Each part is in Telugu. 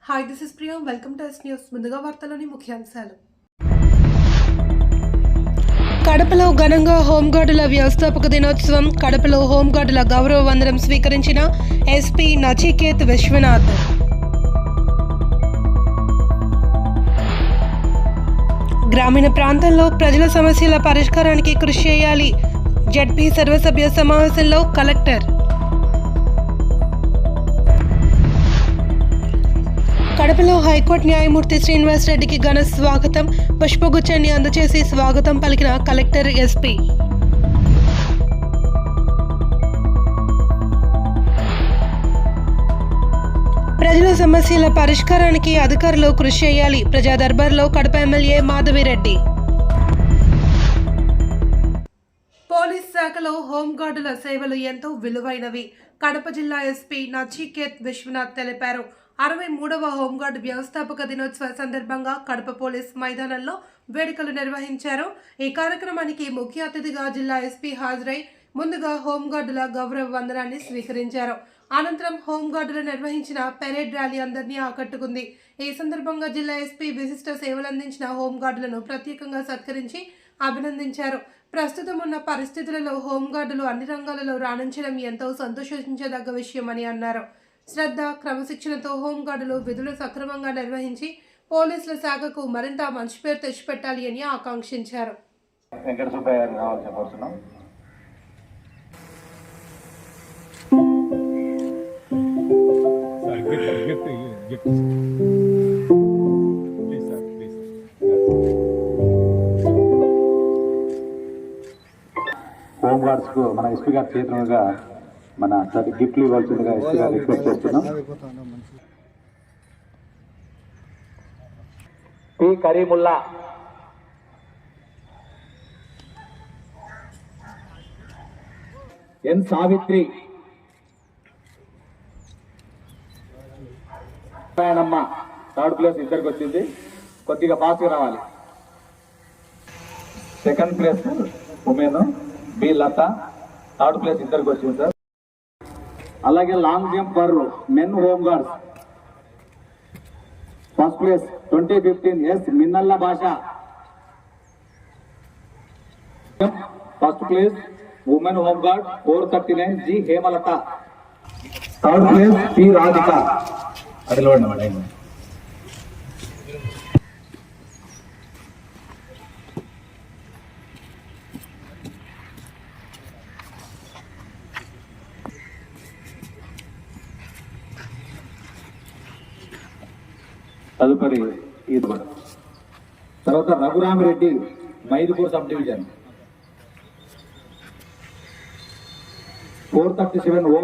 Hi, this is Priya. Welcome to yes news. ముందుగా వార్తలోని ముఖ్యాంశాలు. కడపలో ఘనంగా హోంగార్డుల వ్యవస్థాపక దినోత్సవం. కడపలో హోంగార్డుల గౌరవ వందనం స్వీకరించిన ఎస్పీ నచికేత్ విశ్వనాథ్. గ్రామీణ ప్రాంతాల్లో ప్రజల సమస్యల పరిష్కారానికి కృషి చేయాలి. జడ్పీ సర్వసభ్య సమావేశంలో కలెక్టర్. కడపలో హైకోర్టు న్యాయమూర్తి శ్రీనివాస్ రెడ్డికి ఘన స్వాగతం. పుష్పగుచ్చాన్ని అందజేసి స్వాగతం పలికిన కలెక్టర్, ఎస్పీ. ప్రజల సమస్యల పరిష్కారానికి అధికారులు కృషి చేయాలి. ప్రజా దర్బార్లో కడప ఎమ్మెల్యే మాధవిరెడ్డి. పోలీస్ శాఖలో హోంగార్డుల సేవలు ఎంతో విలువైనవి. కడప జిల్లా ఎస్పీ నచికేత్ విశ్వనాథ్ తెలిపారు. 63వ హోంగార్డు వ్యవస్థాపక దినోత్సవ సందర్భంగా కడప పోలీస్ మైదానంలో వేడుకలు నిర్వహించారు. ఈ కార్యక్రమానికి ముఖ్య అతిథిగా జిల్లా ఎస్పీ హాజరై ముందుగా హోంగార్డుల గౌరవ వందనాన్ని స్వీకరించారు. అనంతరం హోంగార్డులు నిర్వహించిన పెరేడ్ ర్యాలీ అందరినీ ఆకట్టుకుంది. ఈ సందర్భంగా జిల్లా ఎస్పీ విశిష్ట సేవలందించిన హోంగార్డులను ప్రత్యేకంగా సత్కరించి అభినందించారు. ప్రస్తుతం ఉన్న పరిస్థితులలో హోంగార్డులు అన్ని రంగాలలో రాణించడం ఎంతో సంతోషించదగ్గ విషయమని అన్నారు. శ్రద్ధ, క్రమశిక్షణతో హోంగార్డులు విధులు సక్రమంగా నిర్వహించి పోలీసుల శాఖకు మరింత మంచి పేరు తెచ్చిపెట్టాలి అని ఆకాంక్షించారు. హోంగార్డ్స్ కు మన ఎస్పీ గారి చేతులుగా మన గిఫ్ట్లు ఇవ్వాల్సిందిగా ఎస్పీ గారు రిక్వెస్ట్ చేస్తున్నాం. పి కరీముల్లా, ఎన్ సావిత్రి, అమ్మ థర్డ్ ప్లేస్ ఇద్దరికి వచ్చింది. కొద్దిగా ఫాస్ట్గా రావాలి. సెకండ్ ప్లేస్ ఉమేను, బి లత, థర్డ్ ప్లేస్ ఇద్దరికి వచ్చింది సార్. అలాగే long jump for men home guards first place 2015 S మిన్నల్ల Basha. First place women home guard 439 G Hemalatha. Third place P Radhika. అదిలో తదుపరి తర్వాత Raghuramireddy, Maidupur sub division 437 O.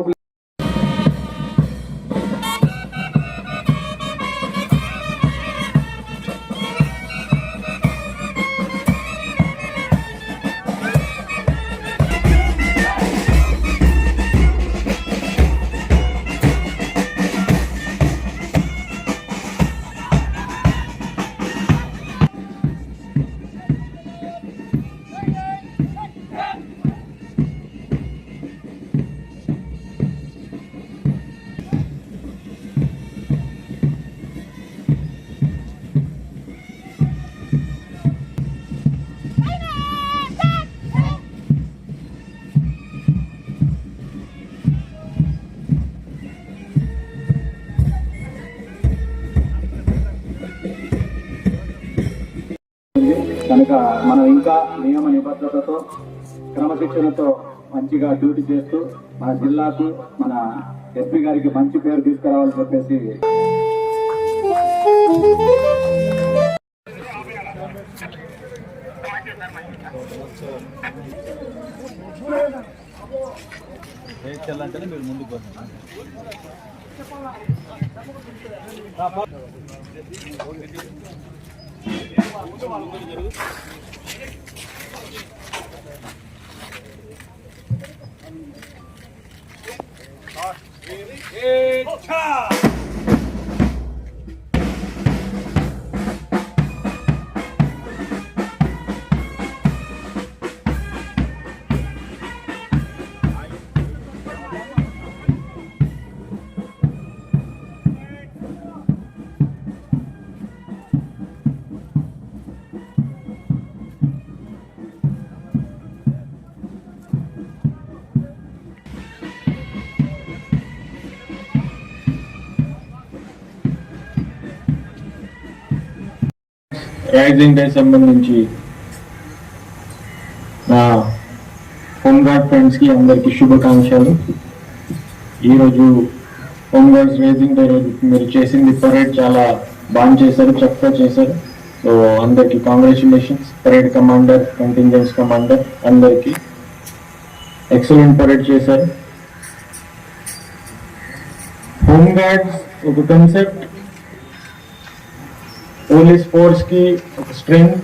కనుక మనం ఇంకా నియమ నిబద్ధతతో క్రమశిక్షణతో మంచిగా డ్యూటీ చేస్తూ మన జిల్లాకు మన ఎస్పీ గారికి మంచి పేరు తీసుకురావాలని చెప్పేసి చేయాలంటే మీరు ముందుకు రైజింగ్ డే సంబంధించి నా హోంగార్డ్ ఫ్రెండ్స్కి అందరికీ శుభాకాంక్షలు. ఈరోజు హోంగార్డ్స్ రైజింగ్ డే రోజు మీరు చేసింది పరేడ్ చాలా బాగా చేశారు, చక్కగా చేశారు. సో అందరికీ కాంగ్రాచులేషన్స్. పరేడ్ కమాండర్, కంటింజెన్స్ కమాండర్ అందరికీ ఎక్సలెంట్ పరేడ్ చేశారు. హోంగార్డ్స్ ఒక కాన్సెప్ట్, పోలీస్ ఫోర్స్ కి ఒక స్ట్రెంగ్త్,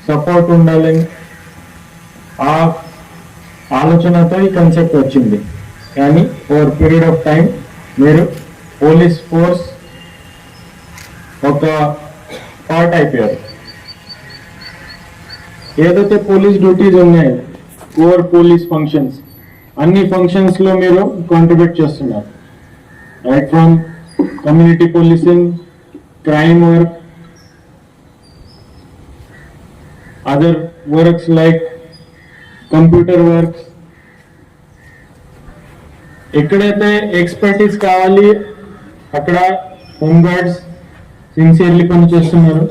సపోర్ట్ ఉండాలని ఆ ఆలోచనతో ఈ కాన్సెప్ట్ వచ్చింది. కానీ ఓవర్ పీరియడ్ ఆఫ్ టైం మీరు పోలీస్ ఫోర్స్ ఒక పార్ట్ అయిపోయారు. ఏదైతే పోలీస్ డ్యూటీస్ ఉన్నాయో, కోర్ పోలీస్ ఫంక్షన్స్, అన్ని ఫంక్షన్స్ లో మీరు కాంట్రిబ్యూట్ చేస్తున్నారు. Right from community policing, crime work, other works like computer works. ఎక్కడైతే ఎక్స్పర్టీస్ కావాలి అక్కడ హోంగార్డ్స్ సిన్సియర్లీ పనిచేస్తున్నారు.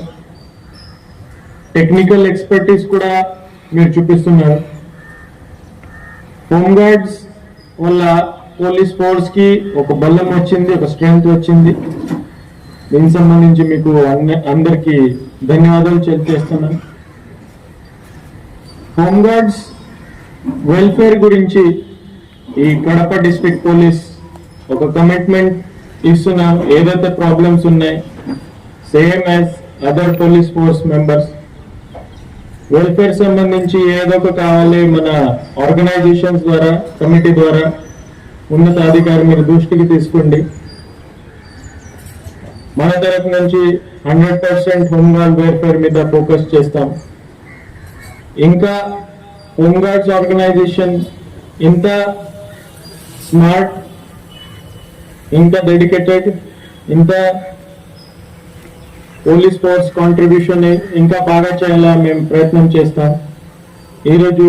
టెక్నికల్ ఎక్స్పర్టీస్ కూడా మీరు చూపిస్తున్నారు. హోంగార్డ్స్ వల్ల పోలీస్ ఫోర్స్ కి ఒక బలం వచ్చింది, ఒక స్ట్రెంగ్త్ వచ్చింది. దీనికి సంబంధించి మీకు అందరికీ ధన్యవాదాలు తెలియజేస్తున్నాను. హోంగార్డ్స్ వెల్ఫేర్ గురించి ఈ కడప డిస్ట్రిక్ట్ పోలీస్ ఒక కమిట్మెంట్ ఇస్తున్నాం. ఏదైతే ప్రాబ్లమ్స్ ఉన్నాయి same as other police force members, welfare సంబంధించి ఏదో ఒక కావాలి మన ఆర్గనైజేషన్స్ ద్వారా, కమిటీ ద్వారా ఉన్నతాధికారి మీరు దృష్టికి తీసుకోండి. మన తరఫు నుంచి 100% హోంగార్డ్ వెల్ఫేర్ మీద ఫోకస్ చేస్తాం. ఇంకా హోంగార్డ్స్ ఆర్గనైజేషన్ ఇంత స్మార్ట్, ఇంత డెడికేటెడ్, ఇంత పోలీస్ ఫోర్స్ కాంట్రిబ్యూషన్ ఇంకా బాగా చేయాలా మేము ప్రయత్నం చేస్తాం. ఈరోజు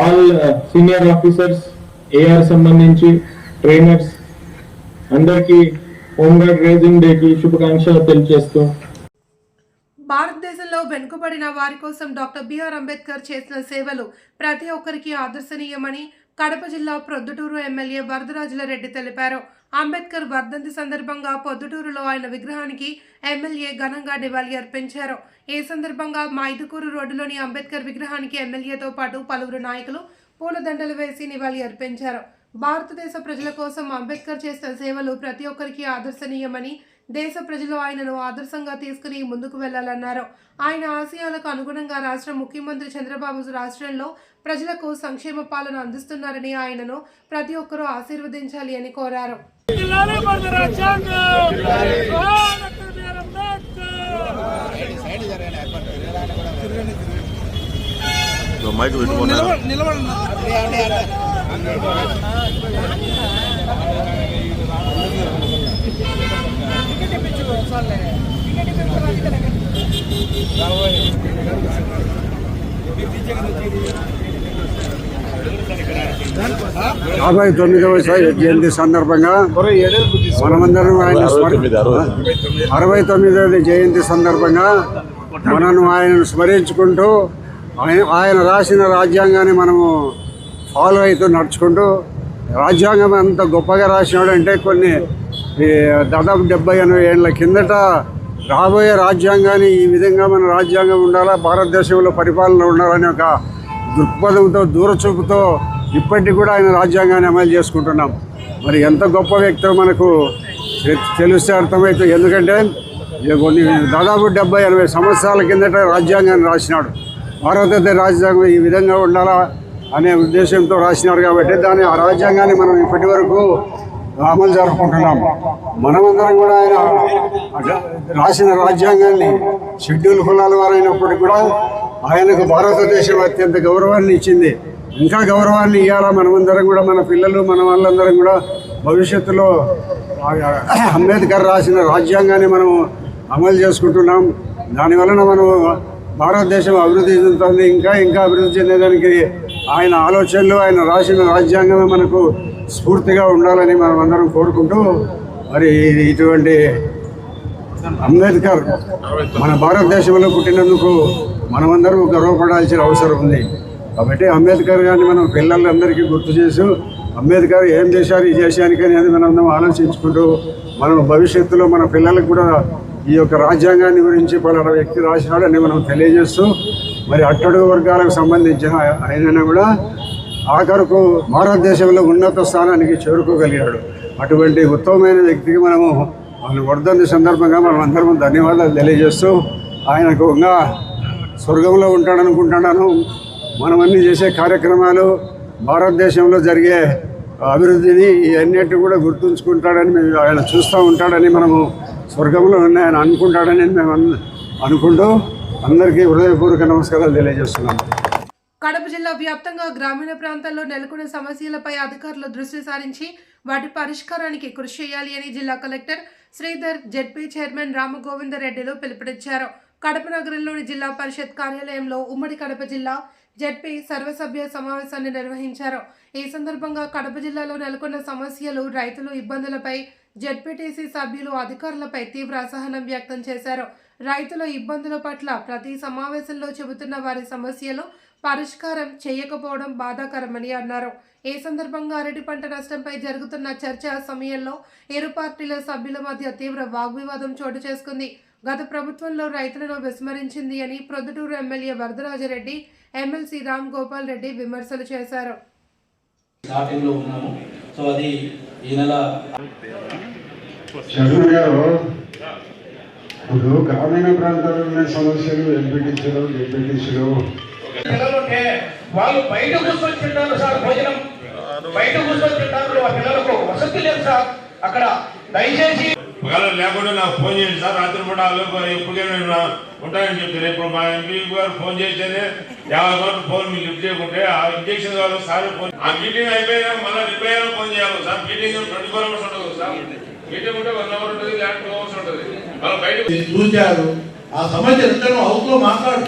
ఆల్ సీనియర్ ఆఫీసర్స్, ఏఆర్ సంబంధించి ట్రైనర్స్ అందరికీ హోంగార్డ్ రైజింగ్ డేకి శుభాకాంక్షలు తెలియజేస్తూ, భారతదేశంలో వెనుకబడిన వారి కోసం డాక్టర్ బిఆర్ అంబేద్కర్ చేసిన సేవలు ప్రతి ఒక్కరికి ఆదర్శనీయమని కడప జిల్లా ప్రొద్దుటూరు ఎమ్మెల్యే వరదరాజుల రెడ్డి తెలిపారు. అంబేద్కర్ వర్ధంతి సందర్భంగా పొద్దుటూరులో ఆయన విగ్రహానికి ఎమ్మెల్యే ఘనంగా నివాళి అర్పించారు. ఈ సందర్భంగా మైదుకూరు రోడ్డులోని అంబేద్కర్ విగ్రహానికి ఎమ్మెల్యేతో పాటు పలువురు నాయకులు పూలదండలు వేసి నివాళి అర్పించారు. భారతదేశ ప్రజల కోసం అంబేద్కర్ చేసిన సేవలు ప్రతి ఒక్కరికి ఆదర్శనీయమని, దేశ ప్రజలు ఆయనను ఆదర్శంగా తీసుకుని ముందుకు వెళ్లాలన్నారు. ఆయన ఆశయాలకు అనుగుణంగా రాష్ట్ర ముఖ్యమంత్రి చంద్రబాబు రాష్ట్రంలో ప్రజలకు సంక్షేమ పాలన అందిస్తున్నారని, ఆయనను ప్రతి ఒక్కరూ ఆశీర్వదించాలి అని కోరారు. యాభై 9వ జయంతి సందర్భంగా మనమందరం ఆయన 69వ జయంతి సందర్భంగా ఆయనను స్మరించుకుంటూ ఆయన రాసిన రాజ్యాంగాన్ని మనము ఫాలో అవుతూ నడుచుకుంటూ, రాజ్యాంగం అంత గొప్పగా రాసినాడు అంటే కొన్ని దాదాపు 70-80 ఏళ్ళ కిందట రాబోయే రాజ్యాంగాన్ని ఈ విధంగా మన రాజ్యాంగం ఉండాలా, భారతదేశంలో పరిపాలన ఉండాలనే ఒక దృక్పథంతో, దూరచూపుతో ఇప్పటికి కూడా ఆయన రాజ్యాంగాన్ని అమలు చేసుకుంటున్నాం. మరి ఎంత గొప్ప వ్యక్తో మనకు తెలిస్తే అర్థమవుతుంది. ఎందుకంటే కొన్ని దాదాపు 70-80 సంవత్సరాల కిందట రాజ్యాంగాన్ని రాసినాడు. భారతదేశ రాజ్యాంగం ఈ విధంగా ఉండాలా అనే ఉద్దేశంతో రాసినారు కాబట్టి ఆ రాజ్యాంగాన్ని మనం ఇప్పటి వరకు అమలు జరుపుకుంటున్నాం. మనమందరం కూడా ఆయన రాసిన రాజ్యాంగాన్ని షెడ్యూల్ కులాల వారైనప్పటికీ కూడా ఆయనకు భారతదేశం అత్యంత గౌరవాన్ని ఇచ్చింది. ఇంకా గౌరవాన్ని ఇవ్వాలా మనమందరం కూడా, మన పిల్లలు, మన వాళ్ళందరం కూడా భవిష్యత్తులో అంబేద్కర్ రాసిన రాజ్యాంగాన్ని మనం అమలు చేసుకుంటున్నాం. దానివలన మనం భారతదేశం అభివృద్ధి చెందుతుంది. ఇంకా ఇంకా అభివృద్ధి చెందేదానికి ఆయన ఆలోచనలు, ఆయన రాసిన రాజ్యాంగమే మనకు స్ఫూర్తిగా ఉండాలని మనం అందరం కోరుకుంటూ, మరి ఇటువంటి అంబేద్కర్ మన భారతదేశంలో పుట్టినందుకు మనమందరం గర్వపడాల్సిన అవసరం ఉంది. కాబట్టి అంబేద్కర్ గారిని మనం పిల్లలందరికీ గుర్తు చేసి అంబేద్కర్ ఏం చేశారు ఈ దేశానికి అనేది మనం ఆలోచించుకుంటూ మనం భవిష్యత్తులో మన పిల్లలకు కూడా ఈ యొక్క రాజ్యాంగాన్ని గురించి పలానా వ్యక్తి రాసినాడని మనం తెలియజేస్తూ మరి అట్టడుగు వర్గాలకు సంబంధించిన ఆయన కూడా ఆఖరుకు భారతదేశంలో ఉన్నత స్థానానికి చేరుకోగలిగాడు. అటువంటి ఉత్తమమైన వ్యక్తికి మనము ఆయన వర్ధంతి సందర్భంగా మనం అందరం ధన్యవాదాలు తెలియజేస్తూ ఆయనకు ఇంకా స్వర్గంలో ఉంటాడనుకుంటున్నాను. మనమన్నీ చేసే కార్యక్రమాలు భారతదేశంలో జరిగే అభివృద్ధిని ఇవన్నిటి కూడా గుర్తుంచుకుంటాడని మేము ఆయన చూస్తూ ఉంటాడని మనము స్వర్గంలో ఆయన అనుకుంటాడని మేము అనుకుంటూ అందరికీ హృదయపూర్వక నమస్కారాలు తెలియజేస్తున్నాము. కడప జిల్లా వ్యాప్తంగా గ్రామీణ ప్రాంతాల్లో నెలకొన్న సమస్యలపై అధికారులు దృష్టి సారించి వాటి పరిష్కారానికి కృషి చేయాలి అని జిల్లా కలెక్టర్ శ్రీధర్, జెడ్పీ చైర్మన్ రామగోవిందరెడ్డిలు పిలుపునిచ్చారు. కడప నగరంలోని జిల్లా పరిషత్ కార్యాలయంలో ఉమ్మడి కడప జిల్లా జెడ్పీ సర్వసభ్య సమావేశాన్ని నిర్వహించారు. ఈ సందర్భంగా కడప జిల్లాలో నెలకొన్న సమస్యలు, రైతులు ఇబ్బందులపై జెడ్పీటీసీ సభ్యులు అధికారులపై తీవ్ర అసహనం వ్యక్తం చేశారు. రైతుల ఇబ్బందుల పట్ల ప్రతి సమావేశంలో చెబుతున్న వారి సమస్యలు పరిష్కారం చేయకపోవడం బాధాకరమని అన్నారు. ఈ సందర్భంగా అరటి పంట నష్టంపై జరుగుతున్న చర్చ సమయంలో ఇరు పార్టీల సభ్యుల మధ్య తీవ్ర వాగ్వివాదం చోటు చేసుకుంది. గత ప్రభుత్వంలో రైతులను విస్మరించింది అని ప్రొద్దుటూరు ఎమ్మెల్యే వరదరాజరెడ్డి, ఎమ్మెల్సీ రామ్ గోపాల్ రెడ్డి విమర్శలు చేశారు. ఇప్పుడు గ్రామీణ ప్రాంతాల్లో ఉన్న సమస్యలు ఎంపీటీసీలు, జెడ్పీటీసీలు పిల్లలుంటే వాళ్ళు బయట కూర్చొని తింటారు సార్, భోజనం బయట కూర్చొని తింటారు. ఆ పిల్లలకు వసతి లేదు సార్. అక్కడ దయచేసి లేకుండా నాకు ఫోన్ చేయండి సార్, రాత్రి పూట ఎప్పటికైనా ఉంటాయని చెప్తారు. ఇప్పుడు మా ఎంపీ గారు ఫోన్ చేస్తేనే 50 గంటలు ఫోన్ మీరు లిఫ్ట్ చేయకుంటే ఆ ఇంజక్షన్ కావాలి సార్. ఫోన్ ఆ మీటింగ్ అయిపోయినా మళ్ళీ రిప్లై అయినా ఫోన్ చేయాలి సార్. మీటింగ్ 24 hours ఉంటుంది సార్. మీటింగ్ ఉంటే 1 hour ఉంటుంది, లేకపోతే 2 hours ఉంటుంది. మళ్ళీ బయట చూశారు. ఆ సమస్య ఎంతనో హౌస్లో మాట్లాడు,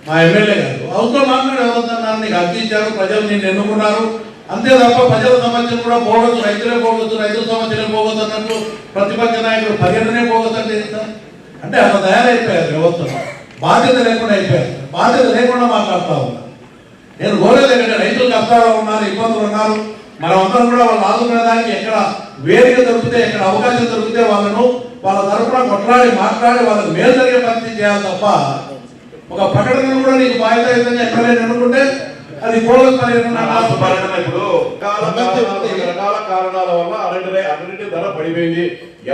మా ఎమ్మెల్యే గారు హౌస్లో మాట్లాడి ఎవరన్నారు, నీకు అర్థించారు, ప్రజలు నిన్ను ఎన్నుకున్నారు, అంతే తప్ప ప్రజల సమస్యలు కూడా పోగొచ్చు, రైతులే పోగొచ్చు, రైతుల సమస్యలే పోగొచ్చు అన్నట్టు ప్రతిపక్ష నాయకులు పర్యటనే పోగొచ్చు అంటే అలా తయారైపోయారు. వ్యవస్థలో బాధ్యత లేకుండా అయిపోయారు. బాధ్యత లేకుండా మాట్లాడుతూ ఉన్నారు. నేను కోరేది ఏంటంటే రైతులు కష్టాలు ఉన్నారు, ఇబ్బందులు ఉన్నారు. మనం అందరం కూడా వాళ్ళు ఆదుకునేదానికి ఎక్కడ వేదిక దొరికితే, ఎక్కడ అవకాశం దొరికితే వాళ్ళ తరఫున కొట్లాడి మాట్లాడి వాళ్ళకి మేలు జరిగే పరిస్థితి చేయాలి తప్ప ఒక ప్రకటన కూడా నీకు బాధ్యత ఎక్కడైనా అనుకుంటే అది ఇప్పుడు రకాల కారణాల వల్ల అరటి ధర పడిపోయింది.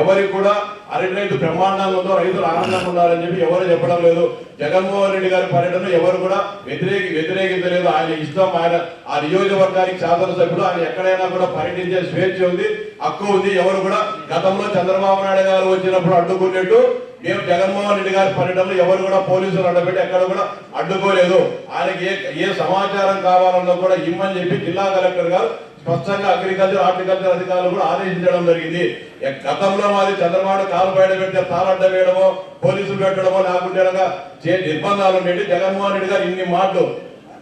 ఎవరికి కూడా అరటి రైతు బ్రహ్మాండంగా ఉందో, రైతులు ఆనందంగా ఉన్నారని చెప్పి ఎవరు చెప్పడం లేదు. జగన్మోహన్ రెడ్డి గారి పర్యటన ఎవరు కూడా వ్యతిరేకించలేదు. ఆయన ఇష్టం, ఆయన ఆ నియోజకవర్గానికి శాసనసభ్యుడు, ఆయన ఎక్కడైనా కూడా పర్యటించే స్వేచ్ఛ ఉంది, హక్కు ఉంది. ఎవరు కూడా గతంలో చంద్రబాబు నాయుడు గారు వచ్చినప్పుడు అడ్డుకున్నట్టు మేము జగన్మోహన్ రెడ్డి గారి పర్యటనలో ఎవరు కూడా పోలీసులు అడ్డపెట్టి ఎక్కడ కూడా అడ్డుకోలేదు. ఆయనకి ఏ సమాచారం కావాలన్నా కూడా ఇమ్మని చెప్పి జిల్లా కలెక్టర్ గారు స్పష్టంగా అగ్రికల్చర్, హార్టికల్చర్ అధికారులు కూడా ఆదేశించడం జరిగింది. గతంలో మాది చంద్రబాబు కాలు బయట పెడితే తారడ్డ వేయడమో, పోలీసులు పెట్టడమో, లేకుంటే నిర్బంధాలు ఉండేవి. జగన్మోహన్ రెడ్డి గారు ఇన్ని మాటలు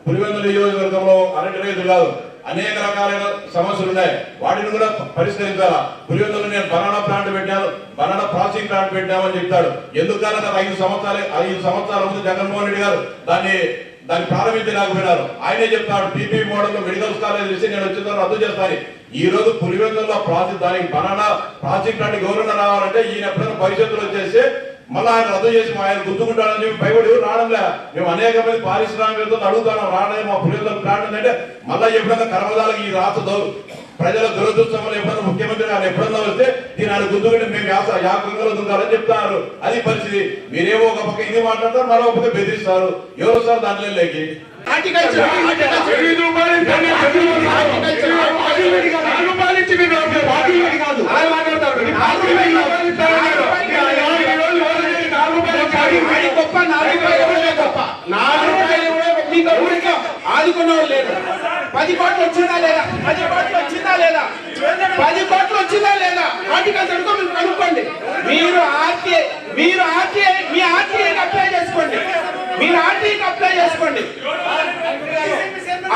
పులివెందుల నియోజకవర్గంలో అరటి రైతులు కాదు, అనేక రకాలైన సమస్యలు ఉన్నాయి, వాటిని కూడా పరిష్కరించాలా. పులివెందులో నేను బనానా ప్లాంట్ పెట్టాను, బనానా ప్రాసెసింగ్ ప్లాంట్ పెట్టామని చెప్తాడు. ఎందుకన్నా 5 సంవత్సరాల ముందు జగన్మోహన్ రెడ్డి గారు దాన్ని ప్రారంభించలేకపోయినారు. ఆయనే చెప్తాడు పీపీ మోడల్ మెడికల్ కాలేజ్ ఇస్తే నేను వచ్చిన తర్వాత రద్దు చేస్తాను. ఈ రోజు పులివెందుల్లో దానికి బనానా ప్రాసెసింగ్ ప్లాంట్ గవర్నర్ రావాలంటే ఈయన ఎప్పుడైనా భవిష్యత్తులో వచ్చేసి మళ్ళీ ఆయన రద్దు చేసి ఆయన గుర్తుకుంటాడని చెప్పి భయపడి రావడంలే. మేము అనేక మంది పారిశ్రామికతో అడుగుతాను, రావడం మా పులివెందుల ప్లాంట్ ఉందంటే మళ్ళీ ఎప్పుడైనా కర్మదాలకు ఈ రాష్ట్ర ప్రజల దురదృష్టం ఎప్పుడైనా ముఖ్యమంత్రి ఆయన ఎప్పుడన్నా వస్తే దీని ఆయన గుర్తుకుంటే మేము యాభై దుంకాలని చెప్తారు. అది పరిస్థితి. మీరేమో ఒక పక్క ఇది మాట్లాడతారు, మరో పక్క బెదిరిస్తారు. ఎవరు సార్ దాంట్లో లేకి ఆదుకున్నవాళ్ళు లేదు. 10 కోట్లు వచ్చిందా లేదా? 10 కోట్లు వచ్చిందా లేదా? 10 కోట్లు వచ్చిందా లేదా? హార్టికల్చర్ కనుక్కోండి. మీరు ఆర్టీఐకి అప్లై చేసుకోండి. మీరు ఆర్టీఐకి అప్లై చేసుకోండి.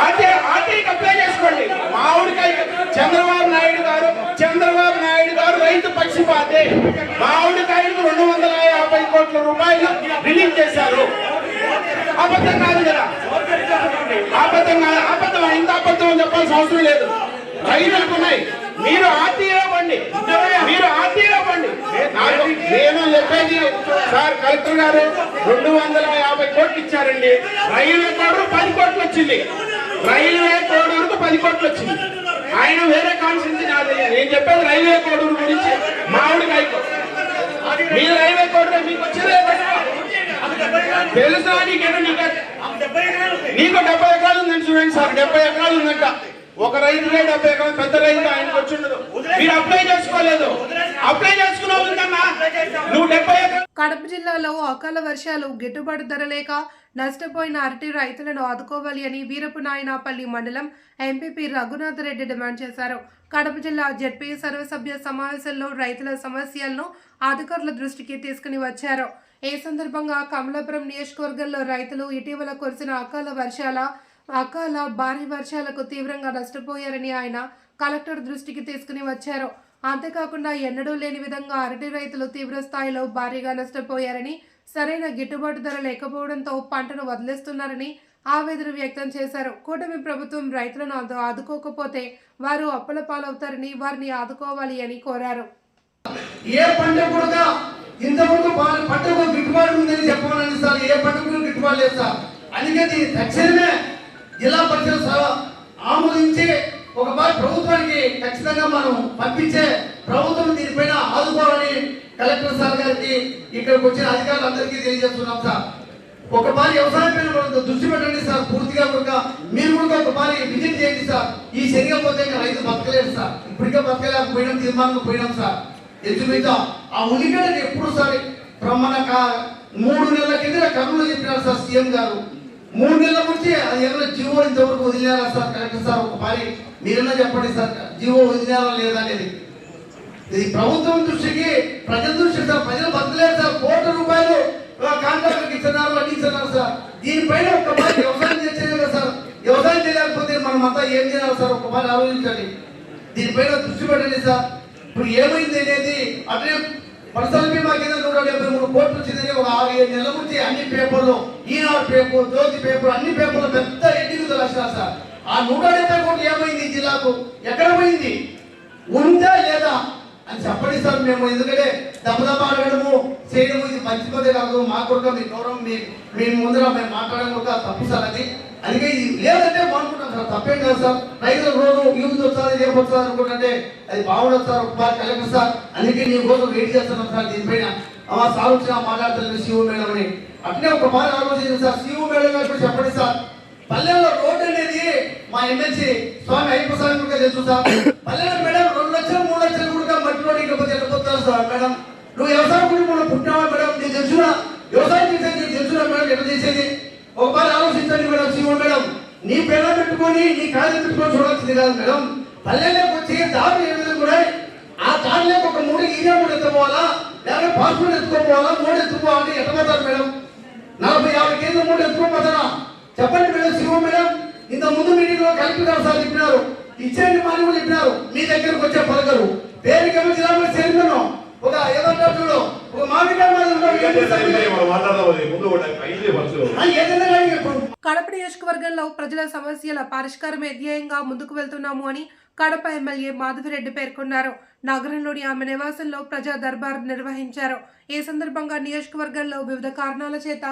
ఆర్టీఐకి అప్లై చేసుకోండి. మామిడికాయ చంద్రబాబు నాయుడు గారు రైతు పక్షపాతి. మామిడికాయ అబద్ధం కాదు, అబద్ధం ఇంత అబద్ధం అని చెప్పాల్సిన అవసరం లేదు. రైతులకు ఉన్నాయి. మీరు ఆర్టీఓ బండి, మీరు ఆర్టీఓ బండి. నేను చెప్పేది సార్, కలెక్టర్ గారు 250 కోట్లు ఇచ్చారండి. రైల్వే కోడూరు 10 కోట్లు వచ్చింది. రైల్వే కోడూరుకు 10 కోట్లు వచ్చింది. ఆయన వేరే కాన్సెన్స్ నాది. నేను చెప్పేది రైల్వే కోడూరు గురించి. మామిడికాయకు మీరు రైల్వే కోడూరు మీకు వచ్చేదే తెలుసా? నీకు 70 ఎకరాలు ఉందని చూడండి సార్, 70 ఎకరాలు ఉందంట. ఒక రైతులే 70 ఎకరాలు, పెద్ద రైతు ఆయనకు వచ్చి ఉండదు. మీరు అప్లై చేసుకోలేదు, అప్లై చేసుకున్నావు ఉందమ్మా నువ్వు 70 ఎకరాలు. కడప జిల్లాలో అకాల వర్షాలు, గిట్టుబాటు ధర లేక నష్టపోయిన అరటి రైతులను ఆదుకోవాలి అని వీరపునాయనపల్లి మండలం ఎంపీపీ రఘునాథ్ రెడ్డి డిమాండ్ చేశారు. కడప జిల్లా జెడ్పీ సర్వసభ్య సమావేశంలో రైతుల సమస్యలను అధికారుల దృష్టికి తీసుకుని వచ్చారు. ఈ సందర్భంగా కమలాపురం నియోజకవర్గంలో రైతులు ఇటీవల కురిసిన అకాల భారీ వర్షాలకు తీవ్రంగా నష్టపోయారని ఆయన కలెక్టర్ దృష్టికి తీసుకుని వచ్చారు. అంతేకాకుండా ఎన్నడూ లేని విధంగా అరటి రైతులు తీవ్ర స్థాయిలో భారీగా నష్టపోయారని, సరైన గిట్టుబాటు ధర లేకపోవడంతో పంటను వదిలేస్తున్నారని ఆవేదన వ్యక్తం చేశారు. కూటమి ప్రభుత్వం రైతులను ఆదుకోకపోతే వారు అప్పుల పాలవుతారని, వారిని ఆదుకోవాలి అని కోరారు. ఏ పంట కూడా ఇంతవరకు పంటకు గిట్టుబాటు ఉందని చెప్పాలని సార్, ఏ పంటకు గిట్టుబాటు లేదు సార్. అందుకే దీన్ని తక్షణమే జిల్లా పరిషత్ ఆమోదించి ఒక ప్రభుత్వానికి ఖచ్చితంగా మనం పంపించే ప్రభుత్వం దీనిపైన ఆదుకోవాలని కలెక్టర్ సార్ గారికి, ఇక్కడికి వచ్చిన అధికారులందరికీ తెలియజేస్తున్నాం సార్. ఒకసారి వ్యవసాయం పైన దృష్టి పెట్టండి సార్. పూర్తిగా మీరు కూడా ఒకసారి విజిట్ చేయండి సార్. ఈ చర్య పోతే రైతు బతకలేదు సార్. ఇప్పటికే బతకలేకపోయినాం, తీర్మానం పోయినాం సార్. ఎదుగుతా ఆ ఉల్లిగడ్డకి ఎప్పుడు సరే మన 3 నెలల కింద కర్నూలు చెప్పినారు సార్ సీఎం గారు. 3 నెలల నుంచి అది ఏమైనా జీవో ఇంతవరకు వదిలేరా సార్? కరెక్ట్ సార్, ఒకసారి మీరన్నా చెప్పండి సార్, జీవో వదిలేరా లేదా అనేది. ఇది ప్రభుత్వం దృష్టికి, ప్రజల దృష్టికి సార్. ప్రజలు బతకలేరు సార్. కోట్ల రూపాయలు కాంట్రాక్టర్కి ఇస్తున్నారు, అన్ని ఇస్తున్నారు సార్. దీనిపైన ఒకసారి వ్యవసాయం చేసేది కదా సార్. వ్యవసాయం చేయలేకపోతే మనం అంతా ఏం చేయాలి సార్? ఒకసారి ఆలోచించండి. దీనిపైన దృష్టి పెట్టండి సార్. ఇప్పుడు ఏమైంది అనేది అట్లే పర్సనల్ బీమా కింద 173 కోట్లు వచ్చిందని ఒక 6-7 నెలల నుంచి అన్ని పేపర్లు, ఈనాడు పేపర్, జ్యోతి పేపర్, అన్ని పేపర్లు పెద్ద ఎడ్డింగ్ రాసినారు సార్. ఆ 170 కోట్లు ఏమైంది? జిల్లాకు ఎక్కడ పోయింది? ఉందా లేదా అని చెప్పండి సార్. మేము ఎందుకంటే దెబ్బదెబ్బ అడగడము చేయడము ఇది మంచి పదే కాదు. మా కొరకు మీ గౌరవం, మీ ముందర మేము మాట్లాడడం కూడా తప్పు సార్. అది అందుకే ఇది లేదంటే బాగుంటున్నాం సార్, తప్పేం కాదు సార్. రైతుల రోజు యూత్ వస్తుంది, రేపు వస్తుంది అనుకుంటుంటే అది బాగుండదు సార్. ఒకసారి కలెక్టర్ సార్, అందుకే నీ కోసం వెయిట్ చేస్తున్నాం సార్. దీనిపైన సార్ వచ్చిన మాట్లాడుతున్నాను సీఓ మేడం అని. అట్లే ఒక బాగా ఆలోచించారు సార్. సీఓ మేడం గారు చెప్పండి సార్. పల్లెల్లో రోడ్డు అనేది మా ఎమ్మెల్సీ స్వామి అయ్యప్ప స్వామి కూడా తెలుసు సార్. పల్లెల్లో మేడం 2 లక్షలు 3 లక్షలు కూడా మట్టి రోడ్డు ఇకపోతే వెళ్ళిపోతారు సార్. మేడం నువ్వు వ్యవసాయ కుటుంబంలో పుట్టినావా మేడం? నీకు తెలుసునా వ్యవసాయం చేసేది? నీకు తెలుసునా మేడం ఎట్లా చేసేది? ఒకసారి ఆలోచించండి మేడం. సీఓ మేడం, నీ పేద పెట్టుకొని నీ కాళ్ళు పెట్టుకొని చూడాల్సింది కాదు మేడం. పల్లెల్లోకి వచ్చి దారులు ఏ విధంగా కూడా ఆ దారిలోకి ఒక 3 ఈరియా కూడా ఎత్తుకోవాలా, లేకపోతే పాస్పోర్ట్ ఎత్తుకోపోవాలా, 3 ఎత్తుకోవాలంటే ఎత్తపోతారు మేడం. 40-50 కేజీలు 3 ఎత్తుకోపోతారా? చెప్పండి మేడం. సీఓ మేడం, ఇంత ముందు మీటింగ్ లో కలెక్టర్ గారు సార్ చెప్పినారు, ఇచ్చేయండి మాని కూడా చెప్పినారు. మీ దగ్గరకు వచ్చే పలకరు పేరుకేమో జిల్లా చైర్మన్ ఒక ఏదంటారు చూడు, ఒక మామిడికాయ కడప నియోజకవర్గంలో ప్రజల సమస్యల పరిష్కారమే ధ్యేయంగా ముందుకు వెళ్తున్నాము అని కడప ఎమ్మెల్యే మాధవిరెడ్డి పేర్కొన్నారు. నగరంలోని ఆమె నివాసంలో ప్రజా దర్బార్ నిర్వహించారు. ఈ సందర్భంగా నియోజకవర్గంలో వివిధ కారణాల చేత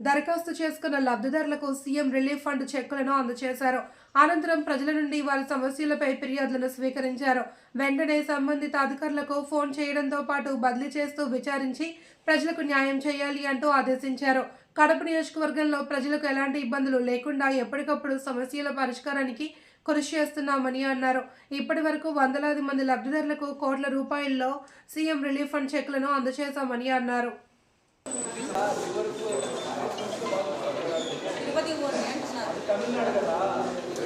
దరఖాస్తు చేసుకున్న లబ్ధిదారులకు సీఎం రిలీఫ్ ఫండ్ చెక్కులను అందజేశారు. అనంతరం ప్రజల నుండి వారి సమస్యలపై ఫిర్యాదులను స్వీకరించారు. వెంటనే సంబంధిత అధికారులకు ఫోన్ చేయడంతో పాటు బదిలీ చేస్తూ విచారించి ప్రజలకు న్యాయం చేయాలి అంటూ ఆదేశించారు. కడప నియోజకవర్గంలో ప్రజలకు ఎలాంటి ఇబ్బందులు లేకుండా ఎప్పటికప్పుడు సమస్యల పరిష్కారానికి కృషి చేస్తున్నామని అన్నారు. ఇప్పటి వరకు వందలాది మంది లబ్ధిదారులకు కోట్ల రూపాయల్లో సీఎం రిలీఫ్ ఫండ్ చెక్కులను అందజేశామని అన్నారు.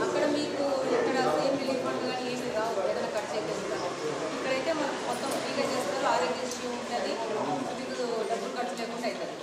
అక్కడ మీకు ఇక్కడ సీఎం రిలీఫ్ ఫండ్ కానీ ఏమి రావు, ఏదైనా ఖర్చు అయితే ఇక్కడైతే మనకు మొత్తం ఫ్రీగా చేస్తారు. ఆరోగ్యశ్రీ ఉంటుంది, మీకు డబ్బులు ఖర్చు లేకుండా అవుతుంది.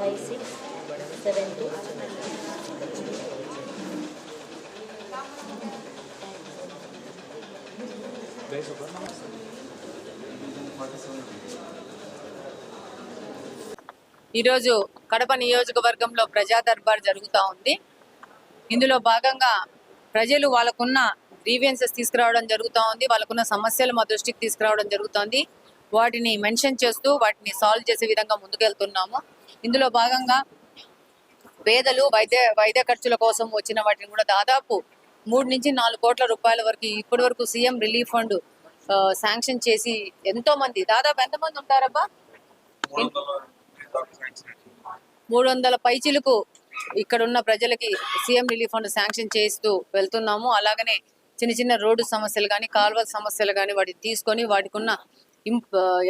5672. ఈరోజు కడప నియోజకవర్గంలో ప్రజా దర్బార్ జరుగుతూ ఉంది. ఇందులో భాగంగా ప్రజలు వాళ్ళకున్న గ్రీవెన్సెస్ తీసుకురావడం జరుగుతూ ఉంది, వాళ్ళకున్న సమస్యలు మా దృష్టికి తీసుకురావడం జరుగుతుంది. వాటిని మెన్షన్ చేస్తూ వాటిని సాల్వ్ చేసే విధంగా ముందుకెళ్తున్నాము. ఇందులో భాగంగా పేదలు వైద్య ఖర్చుల కోసం వచ్చిన వాటిని కూడా దాదాపు 3 నుంచి 4 కోట్ల రూపాయల వరకు ఇప్పటి వరకు సీఎం రిలీఫ్ ఫండ్ శాంక్షన్ చేసి ఎంతో మంది, దాదాపు ఎంతమంది ఉంటారబ్బా, 300 పైచిలకు ఇక్కడ ఉన్న ప్రజలకి సీఎం రిలీఫ్ ఫండ్ శాంక్షన్ చేస్తూ వెళ్తున్నాము. అలాగనే చిన్న చిన్న రోడ్డు సమస్యలు కానీ కాల్వల సమస్యలు కానీ వాటిని తీసుకొని వాటికి ఉన్న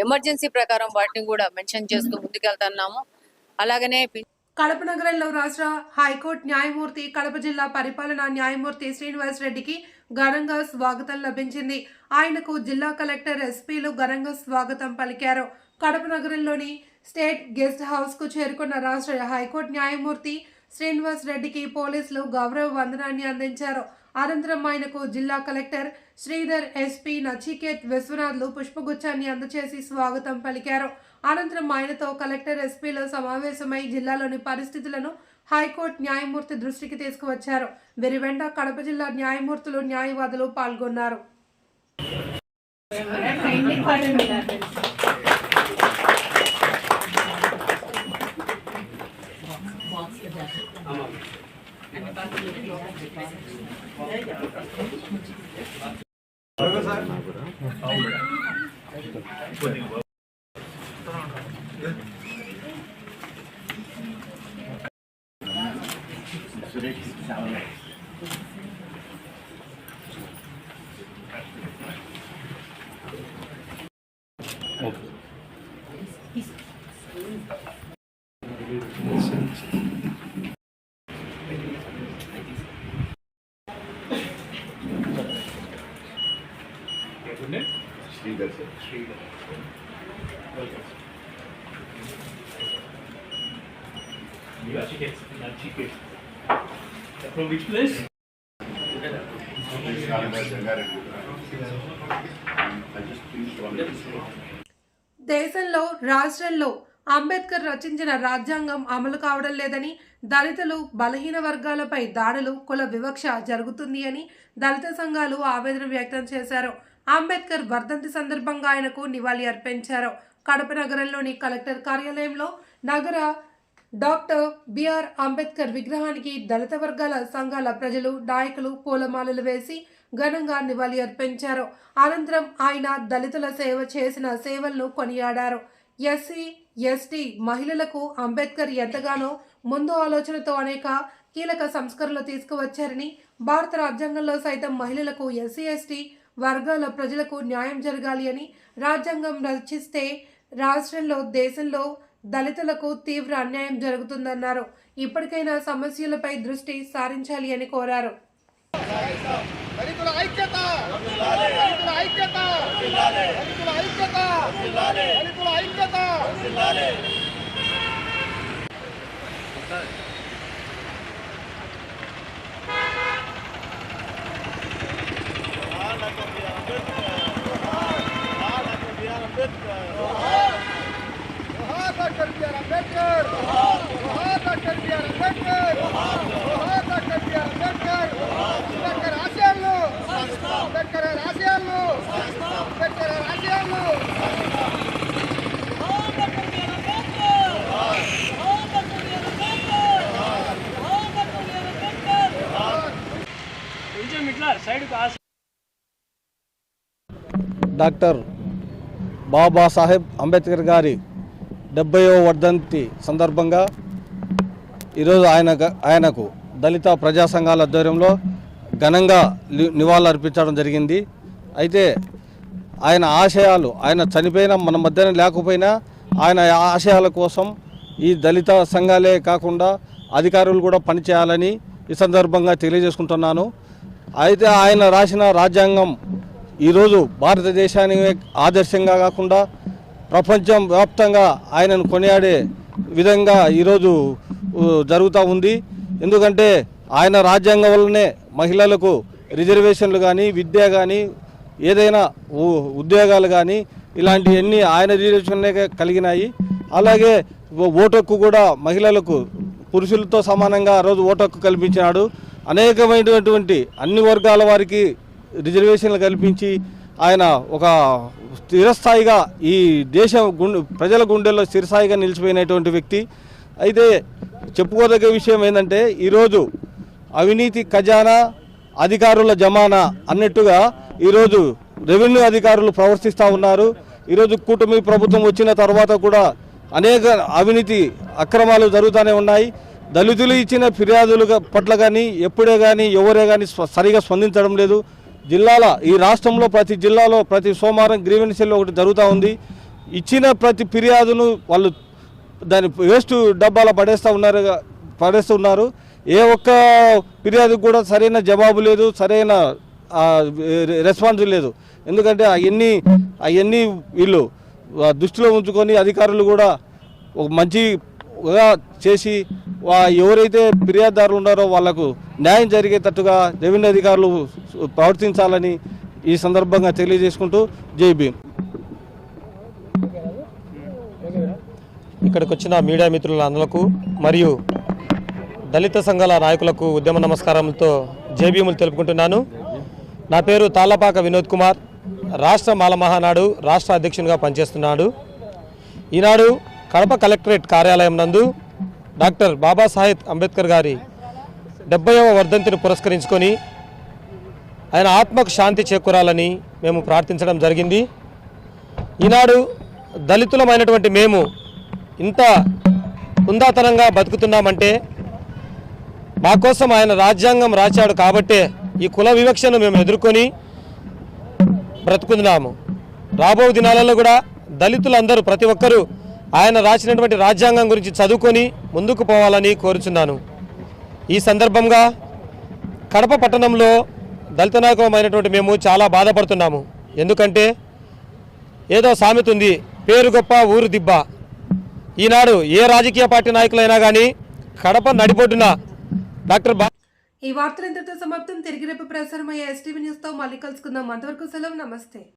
ఎమర్జెన్సీ ప్రకారం వాటిని కూడా మెన్షన్ చేస్తూ ముందుకెళ్తున్నాము. అలాగనే కడప నగరంలో రాష్ట్ర హైకోర్టు న్యాయమూర్తి, కడప జిల్లా పరిపాలనా న్యాయమూర్తి శ్రీనివాస్ రెడ్డికి ఘనంగా స్వాగతం లభించింది. ఆయనకు జిల్లా కలెక్టర్, ఎస్పీలు ఘనంగా స్వాగతం పలికారు. కడప నగరంలోని స్టేట్ గెస్ట్ హౌస్ కు చేరుకున్న రాష్ట్ర హైకోర్టు న్యాయమూర్తి శ్రీనివాస్ రెడ్డికి పోలీసులు గౌరవ వందనాన్ని అందించారు. అనంతరం ఆయనకు జిల్లా కలెక్టర్ శ్రీధర్, ఎస్పీ నచికేత్ విశ్వనాథ్లు పుష్పగుచ్చాన్ని అందజేసి స్వాగతం పలికారు. అనంతరం ఆయనతో కలెక్టర్, ఎస్పీలు సమావేశమై జిల్లాలోని పరిస్థితులను హైకోర్టు న్యాయమూర్తి దృష్టికి తీసుకువచ్చారు. వీరి వెంట కడప జిల్లా న్యాయమూర్తులు, న్యాయవాదులు పాల్గొన్నారు. From which place? దేశంలో, రాష్ట్రంలో అంబేద్కర్ రచించిన రాజ్యాంగం అమలు కావడం లేదని, దళితులు, బలహీన వర్గాలపై దాడులు, కుల వివక్ష జరుగుతుంది అని దళిత సంఘాలు ఆవేదన వ్యక్తం చేశారు. అంబేద్కర్ వర్ధంతి సందర్భంగా ఆయనకు నివాళి అర్పించారు. కడప నగరంలోని కలెక్టర్ కార్యాలయంలో నగర డాక్టర్ బిఆర్ అంబేద్కర్ విగ్రహానికి దళిత వర్గాల సంఘాల ప్రజలు, నాయకులు పూలమాలలు వేసి ఘనంగా నివాళి అర్పించారు. అనంతరం ఆయన దళితుల సేవ చేసిన సేవలను కొనియాడారు. ఎస్సీ, ఎస్టీ మహిళలకు అంబేద్కర్ ఎంతగానో ముందు ఆలోచనతో అనేక కీలక సంస్కరణలు తీసుకువచ్చారని, భారత రాజ్యాంగంలో సైతం మహిళలకు, ఎస్సీ, ఎస్టీ వర్గాల ప్రజలకు న్యాయం జరగాలి అని రాజ్యాంగం రచిస్తే రాష్ట్రంలో, దేశంలో దళితులకు తీవ్ర అన్యాయం జరుగుతుందన్నారు. ఇప్పటికైనా సమస్యలపై దృష్టి సారించాలి అని కోరారు. డాక్టర్ బాబాసాహెబ్ అంబేద్కర్ గారి 70వ వర్ధంతి సందర్భంగా ఈరోజు ఆయనకు దళిత ప్రజా సంఘాల ఆధ్వర్యంలో ఘనంగా నివాళులు అర్పించడం జరిగింది. అయితే ఆయన ఆశయాలు, ఆయన చనిపోయిన మన మధ్యన లేకపోయినా ఆయన ఆశయాల కోసం ఈ దళిత సంఘాలే కాకుండా అధికారులు కూడా పనిచేయాలని ఈ సందర్భంగా తెలియజేసుకుంటున్నాను. అయితే ఆయన రాసిన రాజ్యాంగం ఈరోజు భారతదేశానికి ఆదర్శంగా కాకుండా ప్రపంచం వ్యాప్తంగా ఆయనను కొనియాడే విధంగా ఈరోజు జరుగుతూ ఉంది. ఎందుకంటే ఆయన రాజ్యాంగం వల్లనే మహిళలకు రిజర్వేషన్లు కానీ, విద్య కానీ, ఏదైనా ఉద్యోగాలు కానీ ఇలాంటివన్నీ ఆయన రిజర్వేషన్లే కలిగినాయి. అలాగే ఓటు హక్కు కూడా మహిళలకు పురుషులతో సమానంగా ఆ రోజు ఓటు హక్కు కల్పించినాడు. అనేకమైనటువంటి అన్ని వర్గాల వారికి రిజర్వేషన్లు కల్పించి ఆయన ఒక స్థిరస్థాయిగా ఈ దేశ ప్రజల గుండెల్లో స్థిరస్థాయిగా నిలిచిపోయినటువంటి వ్యక్తి. అయితే చెప్పుకోదగ్గ విషయం ఏంటంటే ఈరోజు అవినీతి ఖజానా అధికారుల జమానా అన్నట్టుగా ఈరోజు రెవెన్యూ అధికారులు ప్రవర్తిస్తూ ఉన్నారు. ఈరోజు కూటమి ప్రభుత్వం వచ్చిన తర్వాత కూడా అనేక అవినీతి అక్రమాలు జరుగుతూనే ఉన్నాయి. దళితులు ఇచ్చిన ఫిర్యాదుల పట్ల కానీ ఎప్పుడే కానీ ఎవరే కానీ సరిగా స్పందించడం లేదు. ఈ రాష్ట్రంలో ప్రతి జిల్లాలో ప్రతి సోమవారం గ్రీవెన్స్ సెల్ ఒకటి జరుగుతూ ఉంది. ఇచ్చిన ప్రతి ఫిర్యాదును వాళ్ళు దాని వేస్ట్ డబ్బాలో పడేస్తున్నారు. ఏ ఒక్క ఫిర్యాదు కూడా సరైన జవాబు లేదు, సరైన రెస్పాన్స్ లేదు. ఎందుకంటే అవన్నీ వీళ్ళు దృష్టిలో ఉంచుకొని అధికారులు కూడా ఒక మంచిగా చేసి ఎవరైతే ఫిర్యాదుదారులు ఉన్నారో వాళ్లకు న్యాయం జరిగేటట్టుగా రెవెన్యూ అధికారులు ప్రవర్తించాలని ఈ సందర్భంగా తెలియజేసుకుంటూ జై భీమ్. ఇక్కడికి వచ్చిన మీడియా మిత్రులందరికీ మరియు దళిత సంఘాల నాయకులకు ఉద్యమ నమస్కారాలతో జై భీములు తెలుపుకుంటున్నాను. నా పేరు తాళ్లపాక వినోద్ కుమార్, రాష్ట్ర మాల మహానాడు రాష్ట్ర అధ్యక్షునిగా పనిచేస్తున్నాడు. ఈనాడు కడప కలెక్టరేట్ కార్యాలయం నందు డాక్టర్ బాబాసాహెబ్ అంబేద్కర్ గారి 70వ వర్ధంతిని పురస్కరించుకొని ఆయన ఆత్మకు శాంతి చేకూరాలని మేము ప్రార్థించడం జరిగింది. ఈనాడు దళితులమైనటువంటి మేము ఇంత హుందాతనంగా బతుకుతున్నామంటే మా కోసం ఆయన రాజ్యాంగం రాశాడు కాబట్టే ఈ కుల వివక్షను మేము ఎదుర్కొని బ్రతుకుతున్నాము. రాబో దినాలలో కూడా దళితులందరూ ప్రతి ఒక్కరూ ఆయన రాసినటువంటి రాజ్యాంగం గురించి చదువుకొని ముందుకు పోవాలని కోరుచున్నాను. ఈ సందర్భంగా కడప పట్టణంలో దళిత నాయకులమైనటువంటి మేము చాలా బాధపడుతున్నాము. ఎందుకంటే ఏదో సామెత ఉంది, పేరు గొప్ప ఊరు దిబ్బ. ఈనాడు ఏ రాజకీయ పార్టీ నాయకులైనా కానీ కడప నడిబొడ్డున డాక్టర్ ఈ వార్తలు ఇంతటితో సమాప్తం. తిరిగి రేపు ప్రసారమయ్యే STV న్యూస్తో మళ్ళీ కలుసుకుందాం. అంతవరకు సెలవు, నమస్తే.